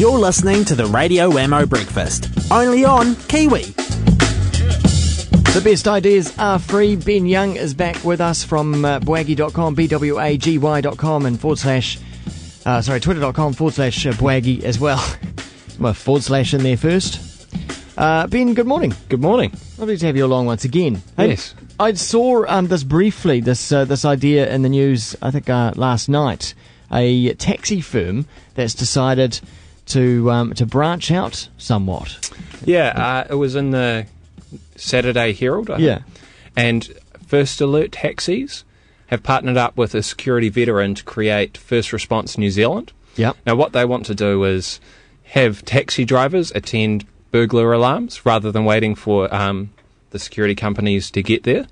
You're listening to the Radio Wammo Breakfast, only on Kiwi. The best ideas are free. Ben Young is back with us from bwaggy.com, bwagy.com and twitter.com/bwaggy as well. Well, / in there first. Ben, good morning. Good morning. Lovely to have you along once again. Yes. I saw this briefly, this idea in the news, I think last night. A taxi firm that's decided to branch out somewhat. Yeah, it was in the Saturday Herald, I think. Yeah. And First Alert Taxis have partnered up with a security veteran to create First Response New Zealand. Yep. Now, what they want to do is have taxi drivers attend burglar alarms rather than waiting for the security companies to get there,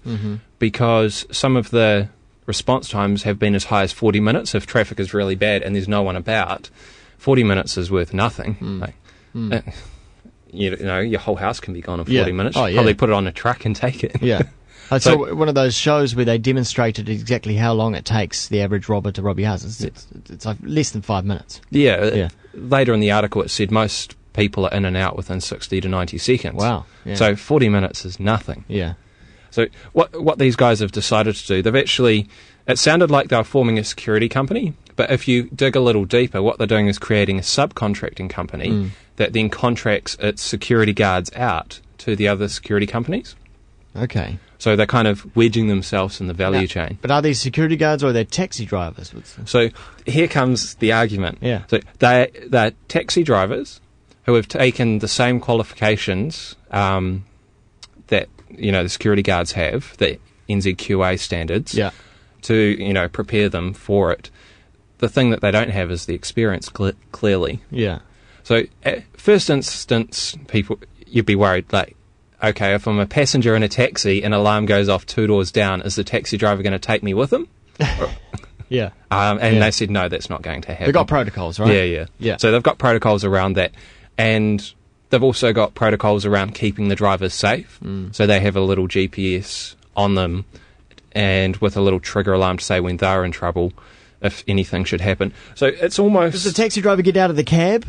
because some of the response times have been as high as 40 minutes if traffic is really bad and there's no one about. 40 minutes is worth nothing. You know, your whole house can be gone in 40 minutes. You probably put it on a truck and take it. Yeah. I saw one of those shows where they demonstrated exactly how long it takes the average robber to rob your house. It's like less than 5 minutes. Yeah. Later in the article it said most people are in and out within 60 to 90 seconds. Wow. Yeah. So 40 minutes is nothing. Yeah. So what these guys have decided to do, they've actually, it sounded like they were forming a security company, but if you dig a little deeper, what they're doing is creating a subcontracting company that then contracts its security guards out to the other security companies. Okay. So they're kind of wedging themselves in the value chain. But are these security guards or are they taxi drivers? So here comes the argument. Yeah. So they're taxi drivers who have taken the same qualifications that, you know, the security guards have, the NZQA standards, to, prepare them for it. The thing that they don't have is the experience, clearly. Yeah. So at first instance, you'd be worried, like, okay, if I'm a passenger in a taxi and an alarm goes off 2 doors down, is the taxi driver going to take me with him? Yeah. They said, no, that's not going to happen. They've got protocols, right? Yeah. So they've got protocols around that. And they've also got protocols around keeping the drivers safe. So they have a little GPS on them and with a little trigger alarm to say when they're in trouble if anything should happen. So it's almost... Does the taxi driver get out of the cab?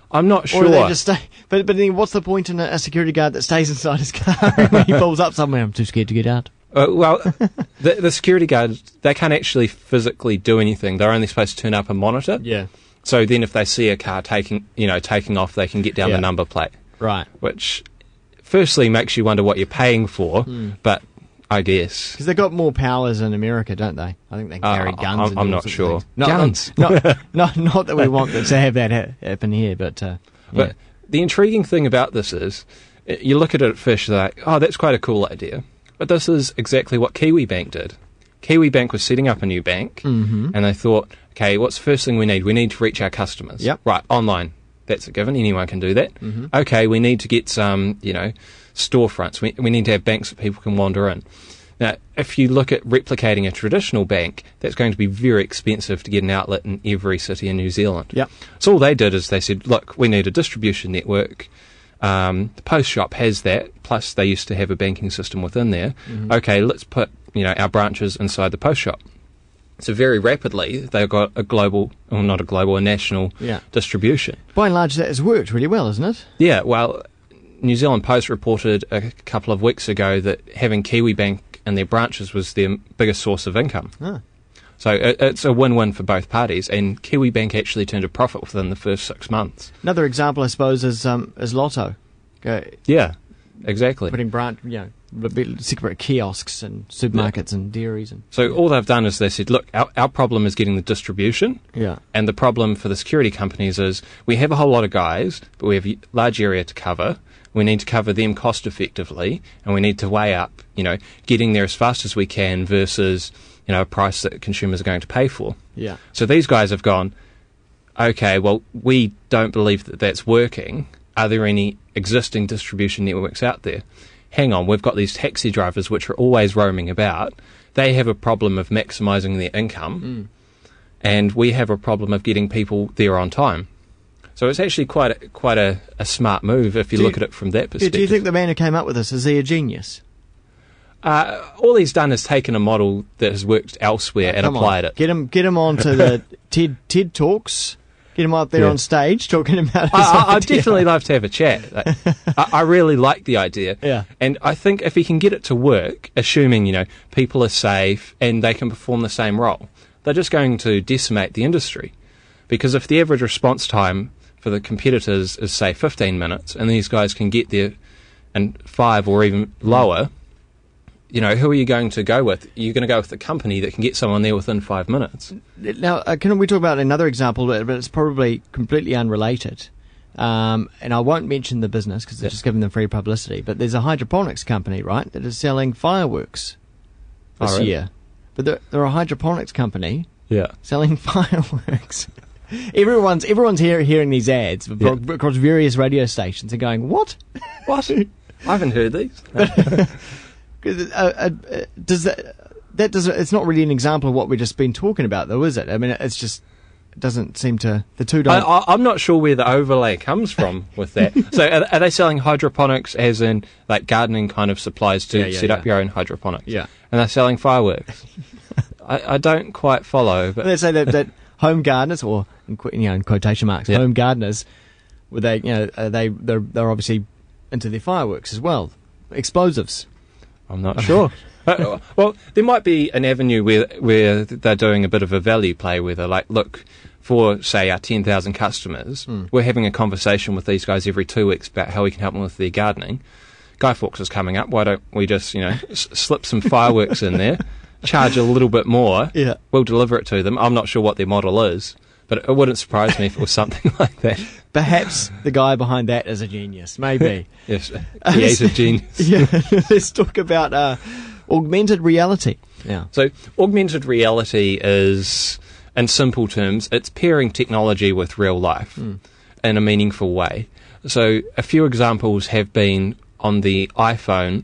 I'm not sure. Or do they just stay? But then what's the point in a security guard that stays inside his car when he pulls up somewhere? I'm too scared to get out. The security guards, they can't actually physically do anything. They're only supposed to turn up and monitor. Yeah. So then if they see a car taking off, they can get down the number plate. Right. Which firstly makes you wonder what you're paying for, but I guess... Because they've got more powers in America, don't they? I think they carry guns. I'm not sure. Guns? Not that we want to have that happen here, but... But the intriguing thing about this is, you look at it at first, you're like, oh, that's quite a cool idea. But this is exactly what Kiwibank did. Kiwibank was setting up a new bank, and they thought, okay, what's the first thing we need? We need to reach our customers. Yep. Right, online. That's a given. Anyone can do that. Okay, we need to get some, storefronts. We need to have banks that people can wander in. Now, if you look at replicating a traditional bank, that's going to be very expensive to get an outlet in every city in New Zealand. Yep. So all they did is they said, look, we need a distribution network. The post shop has that, plus they used to have a banking system within there. Okay, let's put our branches inside the post shop. So very rapidly, they've got a national distribution. By and large, that has worked really well, hasn't it? Yeah, well, New Zealand Post reported a couple of weeks ago that having Kiwibank in their branches was their biggest source of income. So it's a win-win for both parties, and Kiwibank actually turned a profit within the first 6 months. Another example, I suppose, is Lotto. Yeah, exactly. Putting separate kiosks and supermarkets and dairies. So all they've done is they said, look, our problem is getting the distribution, and the problem for the security companies is we have a whole lot of guys, but we have a large area to cover. We need to cover them cost effectively, and we need to weigh up, getting there as fast as we can versus, a price that consumers are going to pay for. Yeah. So these guys have gone, okay, well, we don't believe that that's working. Are there any existing distribution networks out there? Hang on, we've got these taxi drivers which are always roaming about. They have a problem of maximising their income, and we have a problem of getting people there on time. So it's actually quite a smart move if you look at it from that perspective. Do you think the man who came up with this, is he a genius? All he's done is taken a model that has worked elsewhere and applied it. Get him onto the TED Talks Get him up there on stage talking about his I'd idea. definitely love to have a chat. Like, I really like the idea. Yeah. And I think if he can get it to work, assuming, people are safe and they can perform the same role, they're just going to decimate the industry. Because if the average response time for the competitors is, say, 15 minutes, and these guys can get there in 5 or even lower, who are you going to go with? You're going to go with the company that can get someone there within 5 minutes. Now, can we talk about another example, but it's probably completely unrelated? And I won't mention the business because they're just giving them free publicity, but there's a hydroponics company, right, that is selling fireworks this year. But they're a hydroponics company selling fireworks. Everyone's hearing these ads across various radio stations and going, what? What? I haven't heard these. Does that doesn't? It's not really an example of what we've just been talking about, though, is it? I mean, it's just it doesn't seem to the two don't. I'm not sure where the overlay comes from with that. So, are they selling hydroponics as in like gardening kind of supplies to set up your own hydroponics? Yeah, and they're selling fireworks. I don't quite follow. But they say that home gardeners, or in quotation marks, home gardeners, they're obviously into their fireworks as well, explosives. I'm not sure. Well, there might be an avenue where they're doing a bit of a value play where they're like, look, for, say, our 10,000 customers, we're having a conversation with these guys every 2 weeks about how we can help them with their gardening. Guy Fawkes is coming up. Why don't we just, slip some fireworks in there, charge a little bit more, we'll deliver it to them. I'm not sure what their model is, but it wouldn't surprise me if it was something like that. Perhaps the guy behind that is a genius. Maybe. Yes, he is a genius. Let's talk about augmented reality. Yeah. So augmented reality is, in simple terms, it's pairing technology with real life in a meaningful way. So a few examples have been on the iPhone.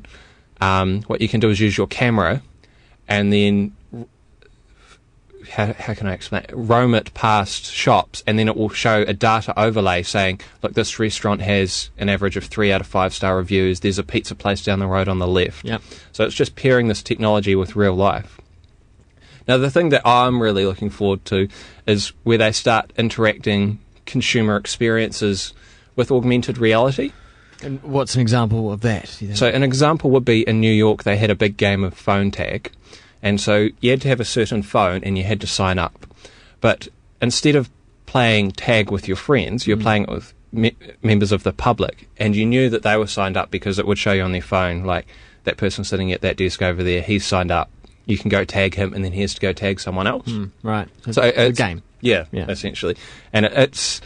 What you can do is use your camera and then how can I explain it? Roam it past shops, and then it will show a data overlay saying, look, this restaurant has an average of 3 out of 5-star reviews. There's a pizza place down the road on the left. Yep. So it's just pairing this technology with real life. Now, the thing that I'm really looking forward to is where they start interacting consumer experiences with augmented reality. And what's an example of that? So an example would be in New York, they had a big game of phone tag. And so you had to have a certain phone and you had to sign up. But instead of playing tag with your friends, you're playing it with members of the public. And you knew that they were signed up because it would show you on their phone, like, that person sitting at that desk over there, he's signed up. You can go tag him and then he has to go tag someone else. Right. So it's a game. Yeah, essentially. And it's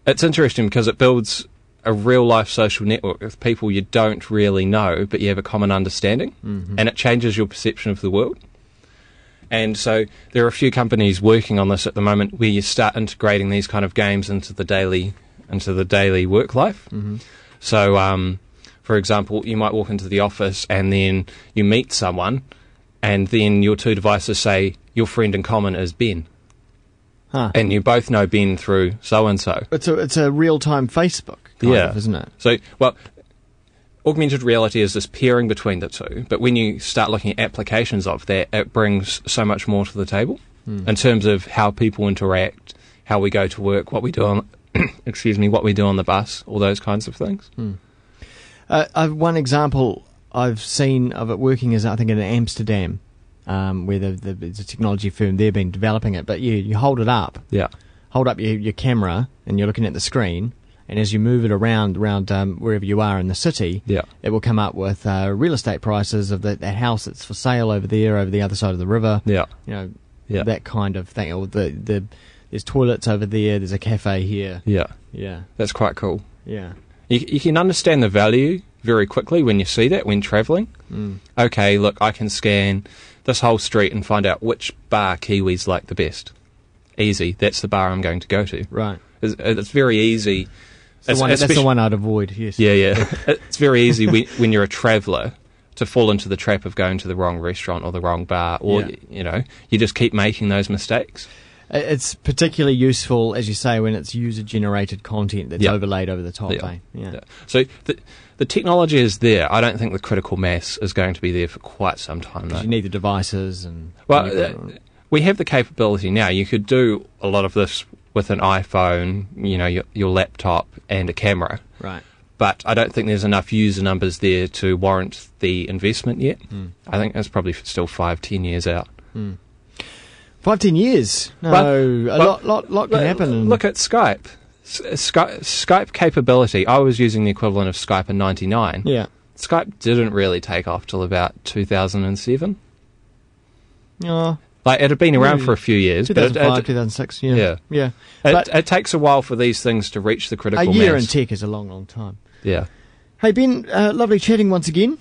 interesting because it builds a real-life social network with people you don't really know, but you have a common understanding, and it changes your perception of the world. And so there are a few companies working on this at the moment where you start integrating these kind of games into the daily work life. So, for example, you might walk into the office and then you meet someone, and then your two devices say your friend in common is Ben. And you both know Ben through so-and-so. It's a real-time Facebook, kind of, isn't it? So, well, augmented reality is this pairing between the two, but when you start looking at applications of that, it brings so much more to the table in terms of how people interact, how we go to work, what we do on, what we do on the bus, all those kinds of things. One example I've seen of it working is, I think, in Amsterdam. Where it's a technology firm, they've been developing it, but you hold it up. Yeah. Hold up your camera, and you're looking at the screen, and as you move it around wherever you are in the city, it will come up with real estate prices of that house that's for sale over there, over the other side of the river. That kind of thing. Or there's toilets over there, there's a cafe here. Yeah. That's quite cool. Yeah. You can understand the value very quickly when you see that, when travelling. Okay, look, I can scan this whole street and find out which bar Kiwis like the best. Easy, that's the bar I'm going to go to. Right. It's very easy. That's the one I'd avoid, yes. Yeah. It's very easy when you're a traveller to fall into the trap of going to the wrong restaurant or the wrong bar, or, you just keep making those mistakes. It's particularly useful, as you say, when it's user-generated content that's overlaid over the top. So the technology is there. I don't think the critical mass is going to be there for quite some time, though. You need the devices and... Well, we have the capability now. You could do a lot of this with an iPhone, your laptop and a camera. Right. But I don't think there's enough user numbers there to warrant the investment yet. I think that's probably still 5-10 years out. 5-10 years. No, a lot can happen. Look at Skype. Skype capability. I was using the equivalent of Skype in '99. Yeah. Skype didn't really take off till about 2007. Oh, Like, it had been around for a few years. 2005, 2006. Yeah. It takes a while for these things to reach the critical mass. A year in tech is a long, long time. Yeah. Hey, Ben, lovely chatting once again.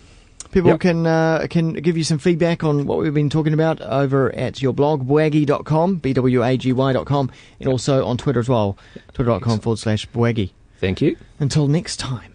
People can give you some feedback on what we've been talking about over at your blog, bwaggy.com, BWAGY.com, and also on Twitter as well, twitter.com/bwaggy. Thank you. Until next time.